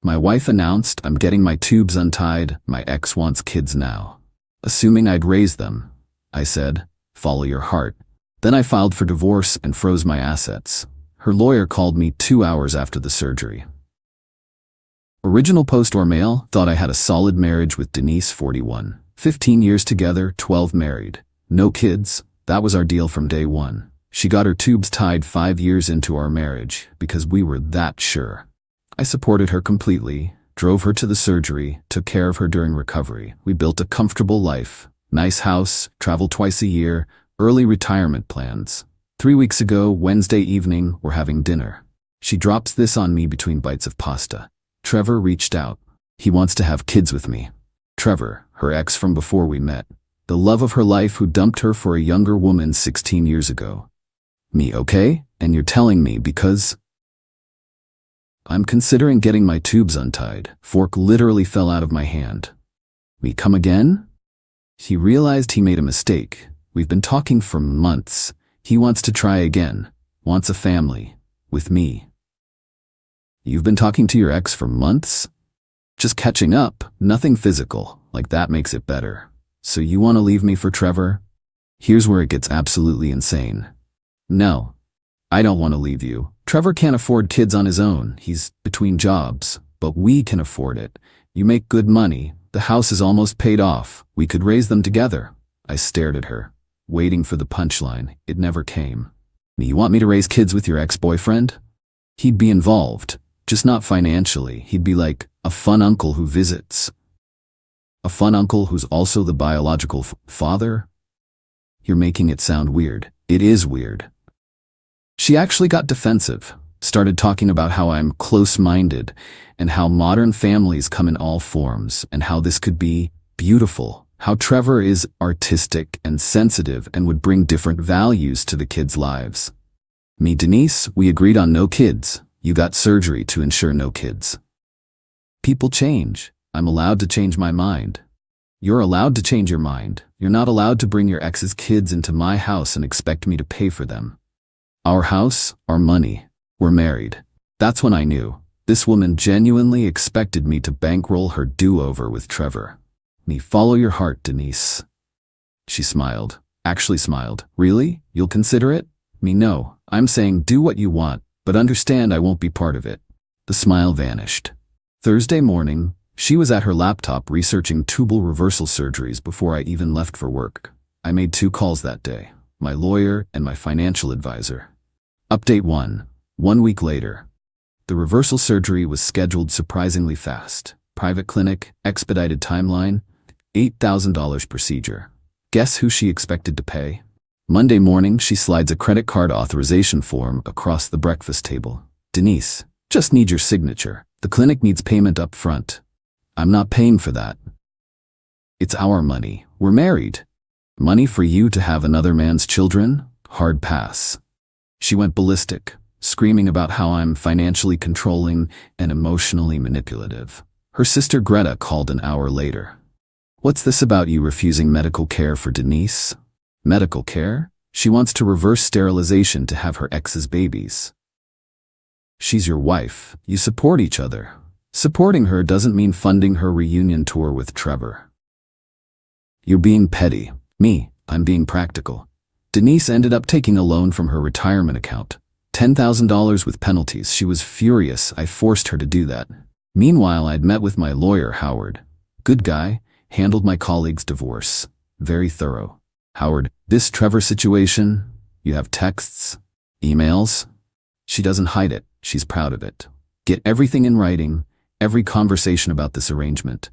My wife announced, "I'm getting my tubes untied. My ex wants kids now." Assuming I'd raise them, I said, "Follow your heart." Then I filed for divorce and froze my assets. Her lawyer called me 2 hours after the surgery. Original post or mail: thought I had a solid marriage with Denise, 41. 15 years together, 12 married. No kids. That was our deal from day one. She got her tubes tied 5 years into our marriage because we were that sure. I supported her completely, drove her to the surgery, took care of her during recovery. We built a comfortable life. Nice house, travel twice a year, early retirement plans. 3 weeks ago, Wednesday evening, we're having dinner. She drops this on me between bites of pasta. "Trevor reached out. He wants to have kids with me." Trevor, her ex from before we met. The love of her life who dumped her for a younger woman 16 years ago. Me, okay? And you're telling me because I'm considering getting my tubes untied. Fork literally fell out of my hand. Me, come again? He realized he made a mistake. We've been talking for months. He wants to try again. Wants a family. With me. You've been talking to your ex for months? Just catching up, nothing physical, like that makes it better. So you want to leave me for Trevor? Here's where it gets absolutely insane. No, I don't want to leave you. Trevor can't afford kids on his own. He's between jobs, but we can afford it. You make good money. The house is almost paid off. We could raise them together. I stared at her, waiting for the punchline. It never came. You want me to raise kids with your ex-boyfriend? He'd be involved, just not financially. He'd be like a fun uncle who visits. A fun uncle who's also the biological father? You're making it sound weird. It is weird. She actually got defensive, started talking about how I'm close-minded and how modern families come in all forms and how this could be beautiful, how Trevor is artistic and sensitive and would bring different values to the kids' lives. Me, Denise, we agreed on no kids. You got surgery to ensure no kids. People change. I'm allowed to change my mind. You're allowed to change your mind. You're not allowed to bring your ex's kids into my house and expect me to pay for them. Our house, our money. We're married. That's when I knew. This woman genuinely expected me to bankroll her do-over with Trevor. Me, follow your heart, Denise. She smiled. Actually smiled. Really? You'll consider it? Me, no. I'm saying do what you want, but understand I won't be part of it. The smile vanished. Thursday morning, she was at her laptop researching tubal reversal surgeries before I even left for work. I made 2 calls that day, my lawyer and my financial advisor. Update 1. 1 week later. The reversal surgery was scheduled surprisingly fast. Private clinic, expedited timeline, $8,000 procedure. Guess who she expected to pay? Monday morning, she slides a credit card authorization form across the breakfast table. Denise, just need your signature. The clinic needs payment up front. I'm not paying for that. It's our money. We're married. Money for you to have another man's children? Hard pass. She went ballistic, screaming about how I'm financially controlling and emotionally manipulative. Her sister Greta called an hour later. What's this about you refusing medical care for Denise? Medical care? She wants to reverse sterilization to have her ex's babies. She's your wife. You support each other. Supporting her doesn't mean funding her reunion tour with Trevor. You're being petty. Me, I'm being practical. Denise ended up taking a loan from her retirement account. $10,000 with penalties. She was furious I forced her to do that. Meanwhile, I'd met with my lawyer, Howard. Good guy, handled my colleague's divorce. Very thorough. Howard, this Trevor situation, you have texts, emails. She doesn't hide it. She's proud of it. Get everything in writing, every conversation about this arrangement.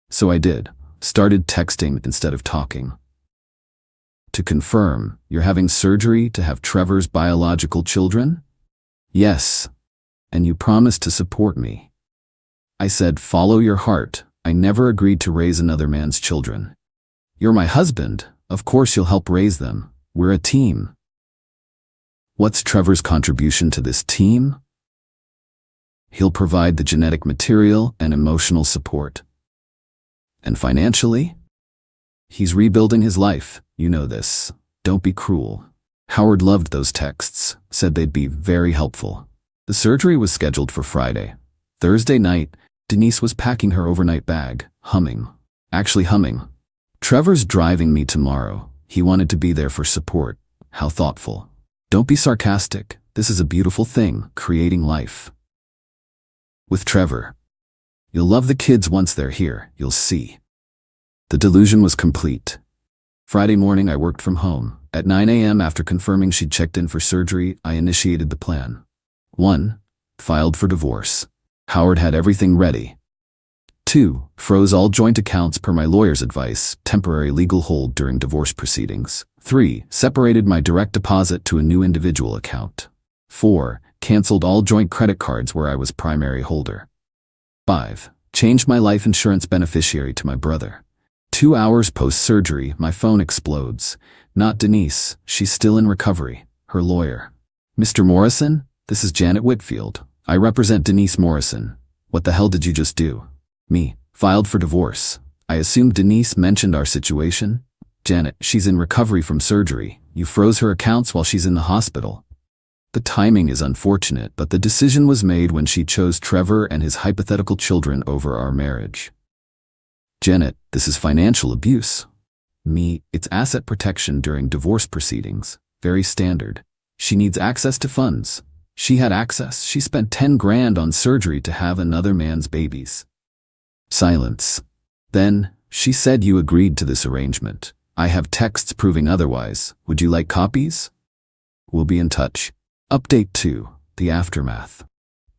So I did. Started texting instead of talking. To confirm, you're having surgery to have Trevor's biological children? Yes. And you promised to support me. I said, follow your heart. I never agreed to raise another man's children. You're my husband. Of course you'll help raise them. We're a team. What's Trevor's contribution to this team? He'll provide the genetic material and emotional support. And financially? He's rebuilding his life. You know this. Don't be cruel. Howard loved those texts, said they'd be very helpful. The surgery was scheduled for Friday. Thursday night, Denise was packing her overnight bag, humming. Actually humming. Trevor's driving me tomorrow. He wanted to be there for support. How thoughtful. Don't be sarcastic. This is a beautiful thing, creating life. With Trevor. You'll love the kids once they're here, you'll see. The delusion was complete. Friday morning I worked from home. At 9 a.m. after confirming she'd checked in for surgery, I initiated the plan. 1. Filed for divorce. Howard had everything ready. 2. Froze all joint accounts per my lawyer's advice, temporary legal hold during divorce proceedings. 3. Separated my direct deposit to a new individual account. 4. Canceled all joint credit cards where I was primary holder. 5. Changed my life insurance beneficiary to my brother. 2 hours post-surgery, my phone explodes. Not Denise, she's still in recovery. Her lawyer. Mr. Morrison, this is Janet Whitfield. I represent Denise Morrison. What the hell did you just do? Me. Filed for divorce. I assumed Denise mentioned our situation. Janet, she's in recovery from surgery. You froze her accounts while she's in the hospital. The timing is unfortunate, but the decision was made when she chose Trevor and his hypothetical children over our marriage. Janet, this is financial abuse. Me, it's asset protection during divorce proceedings. Very standard. She needs access to funds. She had access. She spent 10 grand on surgery to have another man's babies. Silence. Then, she said you agreed to this arrangement. I have texts proving otherwise. Would you like copies? We'll be in touch. Update 2. The aftermath.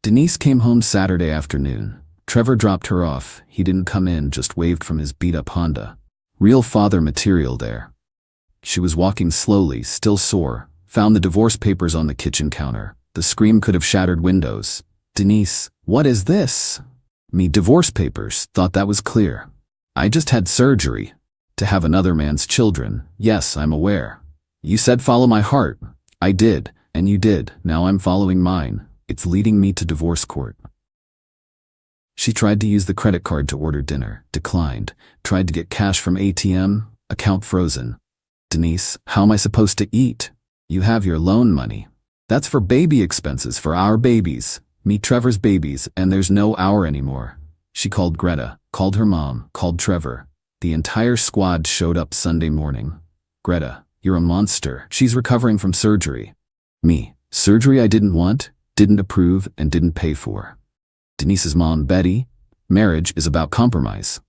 Denise came home Saturday afternoon. Trevor dropped her off. He didn't come in, just waved from his beat-up Honda. Real father material there. She was walking slowly, still sore, found the divorce papers on the kitchen counter. The scream could have shattered windows. Denise, what is this? Me, divorce papers, thought that was clear. I just had surgery. To have another man's children. Yes, I'm aware. You said follow my heart. I did, and you did. Now I'm following mine. It's leading me to divorce court. She tried to use the credit card to order dinner, declined. Tried to get cash from ATM, account frozen. Denise, how am I supposed to eat? You have your loan money. That's for baby expenses for our babies. Me, Trevor's babies, and there's no our anymore. She called Greta, called her mom, called Trevor. The entire squad showed up Sunday morning. Greta, you're a monster. She's recovering from surgery. Me, surgery I didn't want, didn't approve, and didn't pay for. Denise's mom, Betty, marriage is about compromise.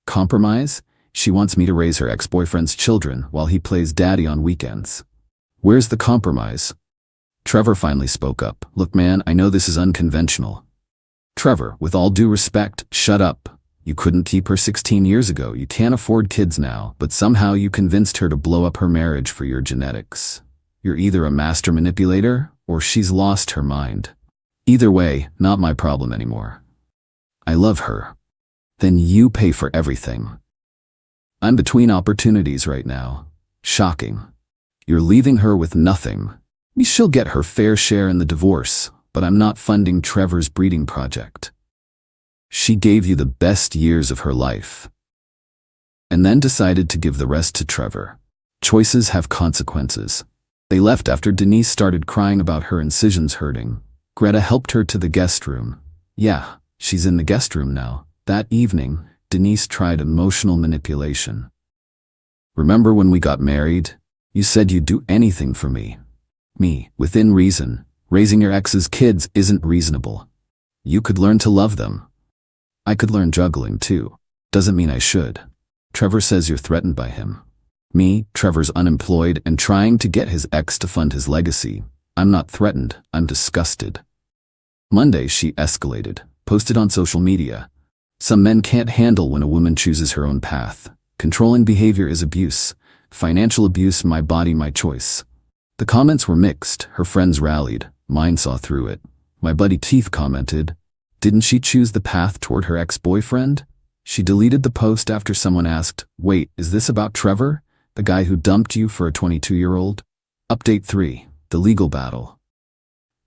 Compromise? She wants me to raise her ex-boyfriend's children while he plays daddy on weekends. Where's the compromise? Trevor finally spoke up. Look man, I know this is unconventional. Trevor, with all due respect, shut up. You couldn't keep her 16 years ago. You can't afford kids now, but somehow you convinced her to blow up her marriage for your genetics. You're either a master manipulator, or she's lost her mind. Either way, not my problem anymore. I love her. Then you pay for everything. I'm between opportunities right now. Shocking. You're leaving her with nothing. She'll get her fair share in the divorce, but I'm not funding Trevor's breeding project. She gave you the best years of her life. And then decided to give the rest to Trevor. Choices have consequences. They left after Denise started crying about her incisions hurting. Greta helped her to the guest room. Yeah, she's in the guest room now. That evening, Denise tried emotional manipulation. Remember when we got married? You said you'd do anything for me. Me, within reason. Raising your ex's kids isn't reasonable. You could learn to love them. I could learn juggling too. Doesn't mean I should. Trevor says you're threatened by him. Me, Trevor's unemployed and trying to get his ex to fund his legacy. I'm not threatened, I'm disgusted. Monday she escalated, posted on social media. Some men can't handle when a woman chooses her own path. Controlling behavior is abuse. Financial abuse, my body, my choice. The comments were mixed, her friends rallied, mine saw through it. My buddy Teeth commented, didn't she choose the path toward her ex-boyfriend? She deleted the post after someone asked, wait, is this about Trevor? The guy who dumped you for a 22-year-old? Update 3. The legal battle.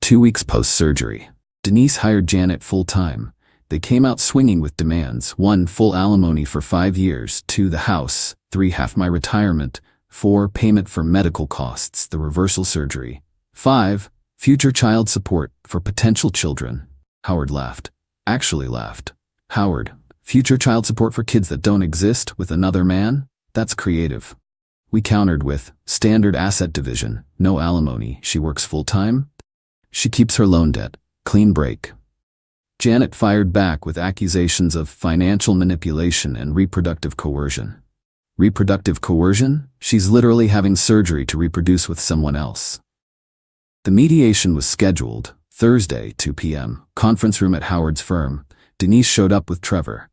2 weeks post-surgery. Denise hired Janet full-time. They came out swinging with demands. 1. Full alimony for 5 years. 2. The house. 3. Half my retirement. 4. Payment for medical costs, the reversal surgery. 5. Future child support for potential children. Howard laughed. actually laughed. Howard, future child support for kids that don't exist with another man? That's creative. We countered with, standard asset division, no alimony, she works full-time? She keeps her loan debt, clean break. Janet fired back with accusations of financial manipulation and reproductive coercion. Reproductive coercion? She's literally having surgery to reproduce with someone else. The mediation was scheduled, Thursday, 2 p.m., conference room at Howard's firm. Denise showed up with Trevor.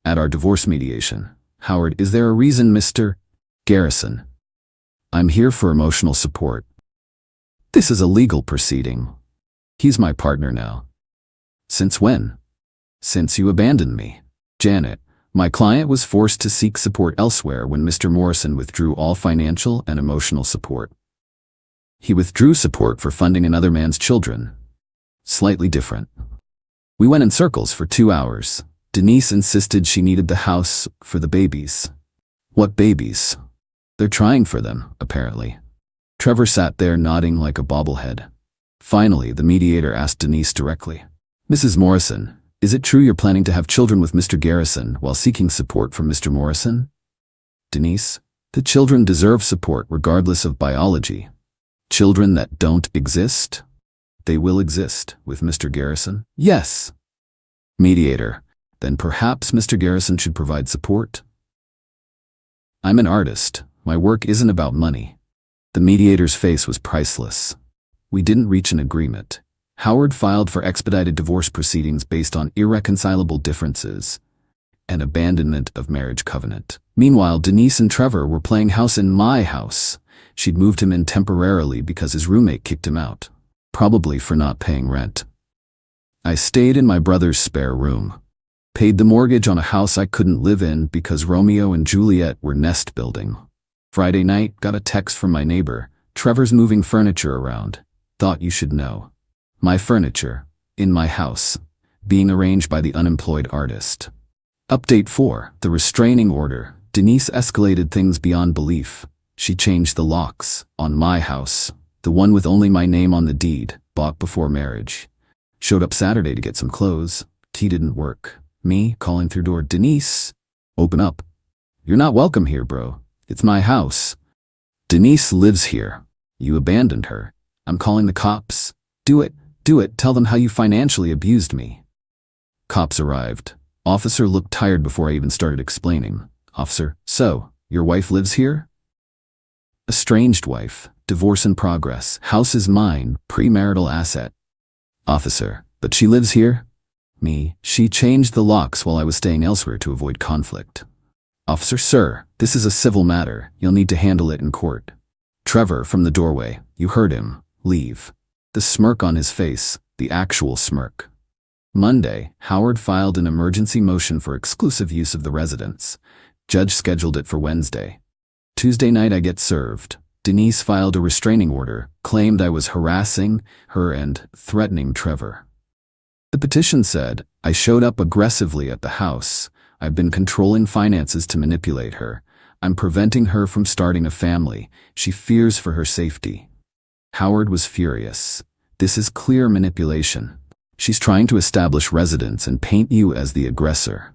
At our divorce mediation, Howard, is there a reason, Mr. Garrison? I'm here for emotional support. This is a legal proceeding. He's my partner now. Since when? Since you abandoned me. Janet, my client was forced to seek support elsewhere when Mr. Morrison withdrew all financial and emotional support. He withdrew support for funding another man's children. Slightly different. We went in circles for 2 hours. Denise insisted she needed the house for the babies. What babies? They're trying for them, apparently. Trevor sat there nodding like a bobblehead. Finally, the mediator asked Denise directly, Mrs. Morrison, is it true you're planning to have children with Mr. Garrison while seeking support from Mr. Morrison? Denise, the children deserve support regardless of biology. Children that don't exist? They will exist with Mr. Garrison? Yes. Mediator, then perhaps Mr. Garrison should provide support? I'm an artist. My work isn't about money. The mediator's face was priceless. We didn't reach an agreement. Howard filed for expedited divorce proceedings based on irreconcilable differences and abandonment of marriage covenant. Meanwhile, Denise and Trevor were playing house in my house. She'd moved him in temporarily because his roommate kicked him out, probably for not paying rent. I stayed in my brother's spare room, paid the mortgage on a house I couldn't live in because Romeo and Juliet were nest building. Friday night, got a text from my neighbor, Trevor's moving furniture around. Thought you should know. My furniture, in my house, being arranged by the unemployed artist. Update 4, the restraining order. Denise escalated things beyond belief. She changed the locks on my house, the one with only my name on the deed, bought before marriage. Showed up Saturday to get some clothes. Key didn't work. Me, calling through door, Denise, open up. You're not welcome here, bro. It's my house. Denise lives here. You abandoned her. I'm calling the cops. Do it. Do it. Tell them how you financially abused me. Cops arrived. Officer looked tired before I even started explaining. Officer, so, your wife lives here? Estranged wife. Divorce in progress. House is mine. Premarital asset. Officer, but she lives here? Me, she changed the locks while I was staying elsewhere to avoid conflict. Officer, sir, this is a civil matter. You'll need to handle it in court. Trevor from the doorway. You heard him. Leave. The smirk on his face, the actual smirk. Monday, Howard filed an emergency motion for exclusive use of the residence. Judge scheduled it for Wednesday. Tuesday night I get served. Denise filed a restraining order, claimed I was harassing her and threatening Trevor. The petition said, I showed up aggressively at the house. I've been controlling finances to manipulate her. I'm preventing her from starting a family. She fears for her safety. Howard was furious. This is clear manipulation. She's trying to establish residence and paint you as the aggressor.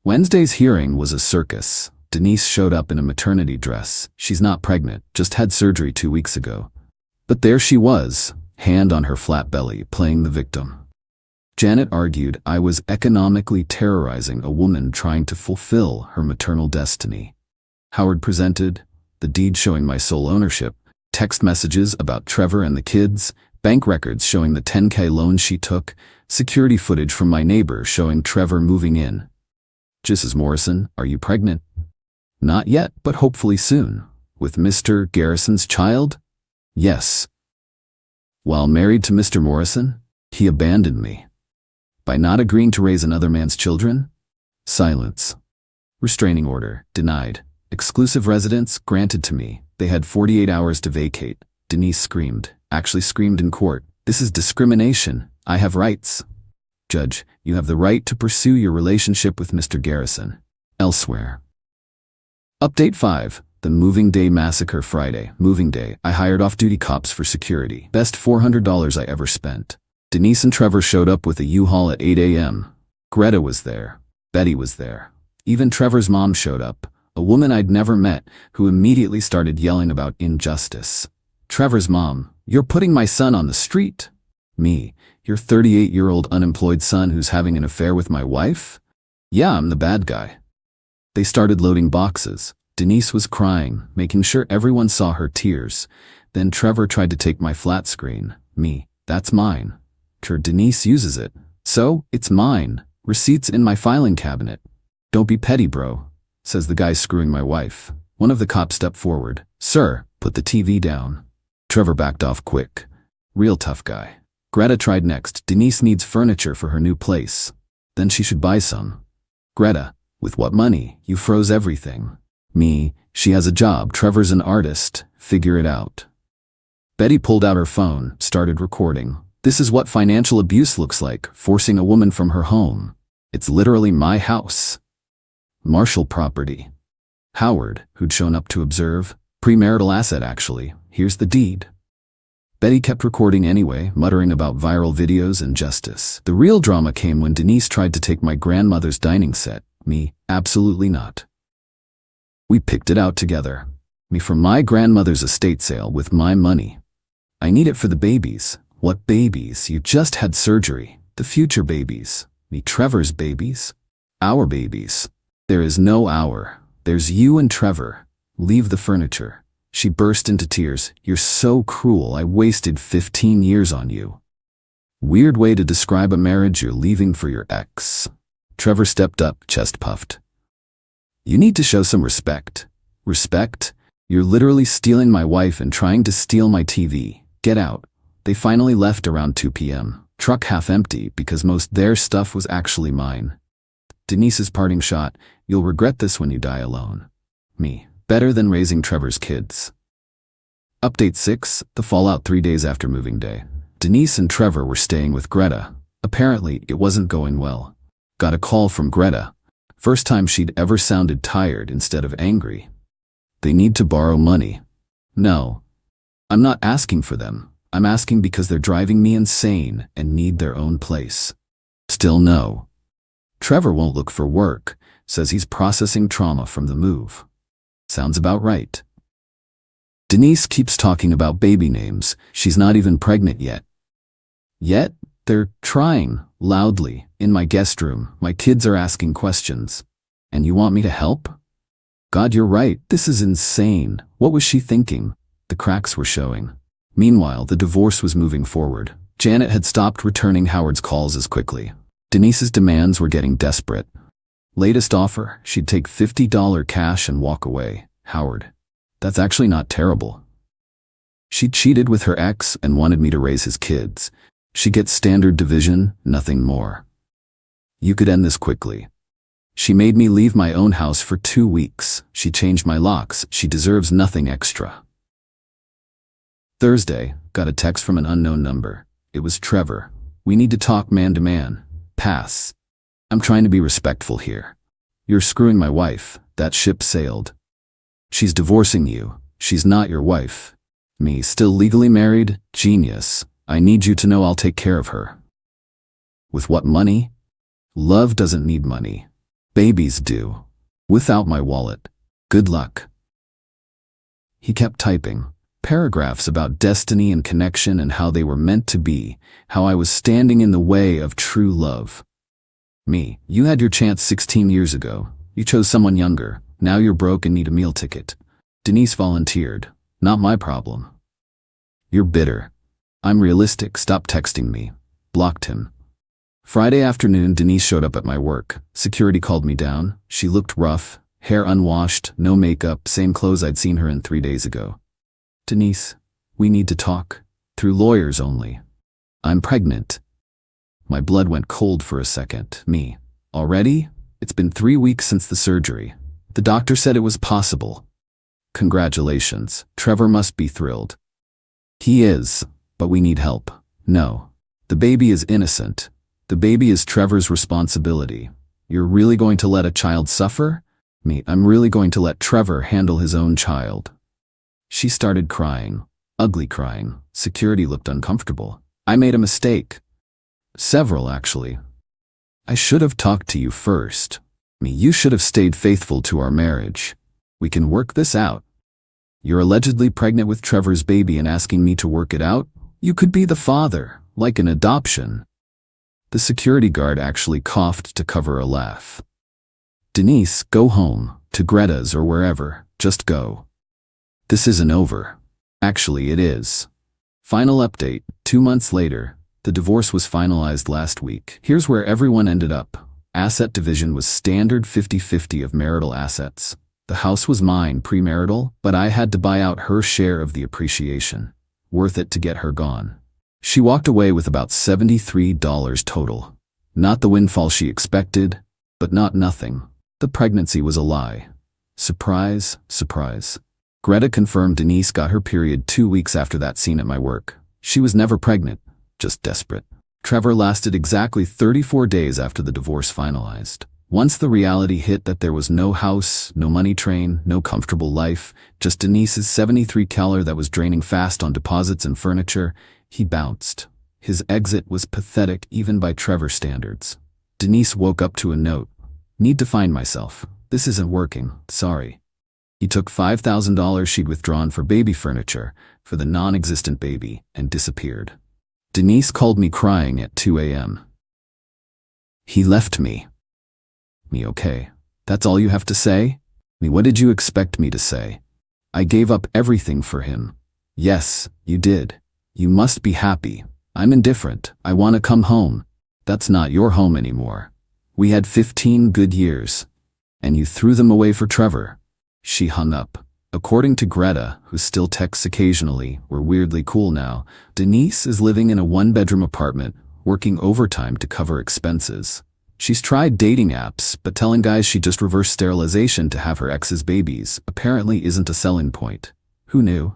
Wednesday's hearing was a circus. Denise showed up in a maternity dress. She's not pregnant, just had surgery 2 weeks ago. But there she was, hand on her flat belly, playing the victim. Janet argued I was economically terrorizing a woman trying to fulfill her maternal destiny. Howard presented the deed showing my sole ownership, text messages about Trevor and the kids, bank records showing the $10K loan she took, security footage from my neighbor showing Trevor moving in. Mrs. Morrison, are you pregnant? Not yet, but hopefully soon. With Mr. Garrison's child? Yes. While married to Mr. Morrison, he abandoned me. By not agreeing to raise another man's children? Silence. Restraining order, denied. Exclusive residence, granted to me. They had 48 hours to vacate. Denise screamed, actually screamed in court. This is discrimination. I have rights. Judge, you have the right to pursue your relationship with Mr. Garrison. Elsewhere. Update 5. The Moving Day Massacre Friday. Moving Day. I hired off-duty cops for security. Best $400 I ever spent. Denise and Trevor showed up with a U-Haul at 8 a.m. Greta was there. Betty was there. Even Trevor's mom showed up, a woman I'd never met who immediately started yelling about injustice. Trevor's mom, "You're putting my son on the street." Me, "Your 38-year-old unemployed son who's having an affair with my wife?" "Yeah, I'm the bad guy." They started loading boxes. Denise was crying, making sure everyone saw her tears. Then Trevor tried to take my flat screen. Me, "That's mine." Denise uses it. "So, it's mine. Receipts in my filing cabinet." "Don't be petty, bro," says the guy screwing my wife. One of the cops stepped forward. "Sir, put the TV down." Trevor backed off quick. Real tough guy. Greta tried next. "Denise needs furniture for her new place. Then she should buy some." Greta, "With what money? You froze everything." Me, "She has a job. Trevor's an artist. Figure it out." Betty pulled out her phone, started recording. "This is what financial abuse looks like, forcing a woman from her home. It's literally my house." Marshall property. Howard, who'd shown up to observe. "Premarital asset, actually. Here's the deed." Betty kept recording anyway, muttering about viral videos and justice. The real drama came when Denise tried to take my grandmother's dining set. Me, "Absolutely not." "We picked it out together." Me, "From my grandmother's estate sale with my money. I need it for the babies." "What babies? You just had surgery. The future babies." Me, "Trevor's babies." "Our babies." "There is no our. There's you and Trevor. Leave the furniture." She burst into tears. "You're so cruel. I wasted 15 years on you." Weird way to describe a marriage you're leaving for your ex. Trevor stepped up, chest puffed. "You need to show some respect." "Respect? You're literally stealing my wife and trying to steal my TV. Get out." They finally left around 2 p.m. Truck half empty because most their stuff was actually mine. Denise's parting shot, "You'll regret this when you die alone." Me, "Better than raising Trevor's kids." Update 6, the fallout 3 days after moving day. Denise and Trevor were staying with Greta. Apparently, it wasn't going well. Got a call from Greta. First time she'd ever sounded tired instead of angry. "They need to borrow money." "No. I'm not asking for them. I'm asking because they're driving me insane and need their own place." Still no. "Trevor won't look for work. Says he's processing trauma from the move." Sounds about right. Denise keeps talking about baby names. She's not even pregnant yet. Yet, they're trying, loudly, in my guest room. My kids are asking questions. "And you want me to help?" "God, you're right. This is insane. What was she thinking?" The cracks were showing. Meanwhile, the divorce was moving forward. Janet had stopped returning Howard's calls as quickly. Denise's demands were getting desperate. Latest offer, she'd take $50 cash and walk away. Howard, "That's actually not terrible." She cheated with her ex and wanted me to raise his kids. She gets standard division, nothing more. You could end this quickly. She made me leave my own house for 2 weeks. She changed my locks. She deserves nothing extra. Thursday, got a text from an unknown number. It was Trevor. "We need to talk man to man." Pass. "I'm trying to be respectful here. You're screwing my wife. That ship sailed. She's divorcing you. She's not your wife." Me, "Still legally married? Genius. I need you to know I'll take care of her." "With what money?" "Love doesn't need money. Babies do. Without my wallet. Good luck." He kept typing. Paragraphs about destiny and connection and how they were meant to be, how I was standing in the way of true love. Me, "You had your chance 16 years ago. You chose someone younger. Now you're broke and need a meal ticket." Denise volunteered. "Not my problem." "You're bitter." "I'm realistic. Stop texting me." Blocked him. Friday afternoon, Denise showed up at my work. Security called me down. She looked rough, hair unwashed, no makeup, same clothes I'd seen her in 3 days ago. "Denise, we need to talk. Through lawyers only." "I'm pregnant." My blood went cold for a second. Me, "Already? It's been 3 weeks since the surgery. The doctor said it was possible." "Congratulations. Trevor must be thrilled." "He is, but we need help." "No. The baby is innocent. The baby is Trevor's responsibility. You're really going to let a child suffer?" Me, "I'm really going to let Trevor handle his own child." She started crying. Ugly crying. Security looked uncomfortable. "I made a mistake." "Several, actually." I should have talked to you first. You should have stayed faithful to our marriage. We can work this out. You're allegedly pregnant with Trevor's baby and asking me to work it out? You could be the father, like an adoption. The security guard actually coughed to cover a laugh. Denise, go home, to Greta's or wherever, just go. This isn't over. Actually, it is. Final update, 2 months later, the divorce was finalized last week. Here's where everyone ended up. Asset division was standard 50-50 of marital assets. The house was mine premarital, but I had to buy out her share of the appreciation. Worth it to get her gone. She walked away with about $73 total. Not the windfall she expected, but not nothing. The pregnancy was a lie. Surprise, surprise. Greta confirmed Denise got her period 2 weeks after that scene at my work. She was never pregnant, just desperate. Trevor lasted exactly 34 days after the divorce finalized. Once the reality hit that there was no house, no money train, no comfortable life, just Denise's 73 caler that was draining fast on deposits and furniture, he bounced. His exit was pathetic even by Trevor standards. Denise woke up to a note. Need to find myself. This isn't working, sorry. He took $5,000 she'd withdrawn for baby furniture, for the non-existent baby, and disappeared. Denise called me crying at 2 a.m. He left me. Me okay. That's all you have to say? Me what did you expect me to say? I gave up everything for him. Yes, you did. You must be happy. I'm indifferent. I want to come home. That's not your home anymore. We had 15 good years. And you threw them away for Trevor. She hung up. According to Greta, who still texts occasionally, we're weirdly cool now, Denise is living in a 1-bedroom apartment, working overtime to cover expenses. She's tried dating apps, but telling guys she just reversed sterilization to have her ex's babies apparently isn't a selling point. Who knew?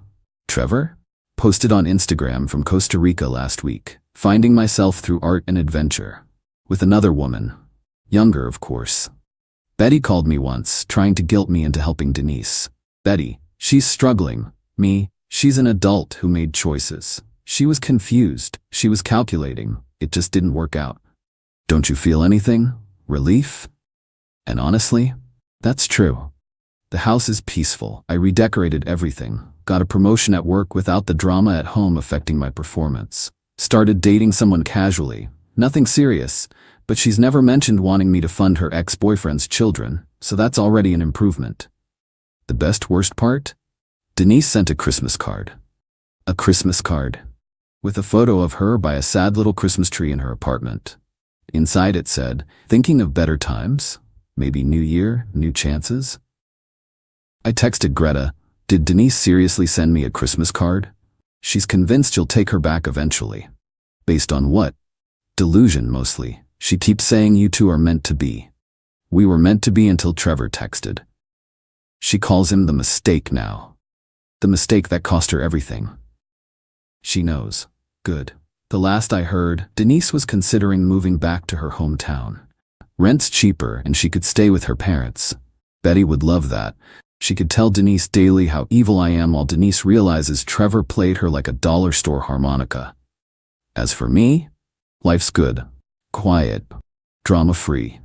Trevor? Posted on Instagram from Costa Rica last week, finding myself through art and adventure. With another woman. Younger, of course. Betty called me once, trying to guilt me into helping Denise. Betty, she's struggling. Me, she's an adult who made choices. She was confused. She was calculating. It just didn't work out. Don't you feel anything? Relief? And honestly, that's true. The house is peaceful. I redecorated everything. Got a promotion at work without the drama at home affecting my performance. Started dating someone casually. Nothing serious, but she's never mentioned wanting me to fund her ex-boyfriend's children, so that's already an improvement. The worst part? Denise sent a Christmas card. A Christmas card. With a photo of her by a sad little Christmas tree in her apartment. Inside it said, thinking of better times? Maybe new year, new chances? I texted Greta, did Denise seriously send me a Christmas card? She's convinced you'll take her back eventually. Based on what? Delusion mostly. She keeps saying you two are meant to be. We were meant to be until Trevor texted. She calls him the mistake now. The mistake that cost her everything. She knows. Good. The last I heard, Denise was considering moving back to her hometown. Rent's cheaper and she could stay with her parents. Betty would love that. She could tell Denise daily how evil I am while Denise realizes Trevor played her like a dollar store harmonica. As for me, life's good. Quiet. Drama-free.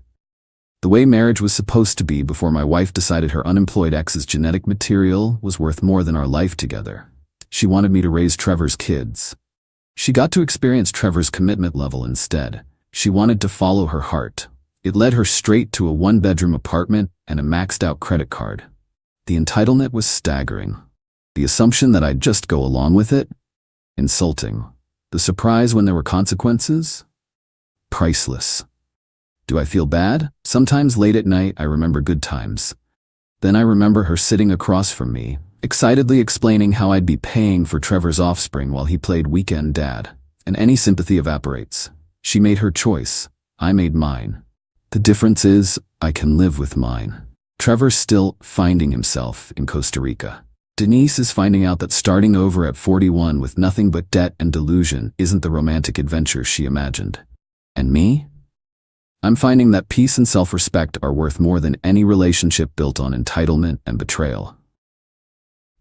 The way marriage was supposed to be before my wife decided her unemployed ex's genetic material was worth more than our life together. She wanted me to raise Trevor's kids. She got to experience Trevor's commitment level instead. She wanted to follow her heart. It led her straight to a 1-bedroom apartment and a maxed-out credit card. The entitlement was staggering. The assumption that I'd just go along with it? Insulting. The surprise when there were consequences? Priceless. Do I feel bad? Sometimes late at night I remember good times. Then I remember her sitting across from me, excitedly explaining how I'd be paying for Trevor's offspring while he played weekend dad, and any sympathy evaporates. She made her choice. I made mine. The difference is, I can live with mine. Trevor's still finding himself in Costa Rica. Denise is finding out that starting over at 41 with nothing but debt and delusion isn't the romantic adventure she imagined. And me? I'm finding that peace and self-respect are worth more than any relationship built on entitlement and betrayal.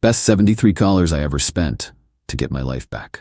Best $73 I ever spent to get my life back.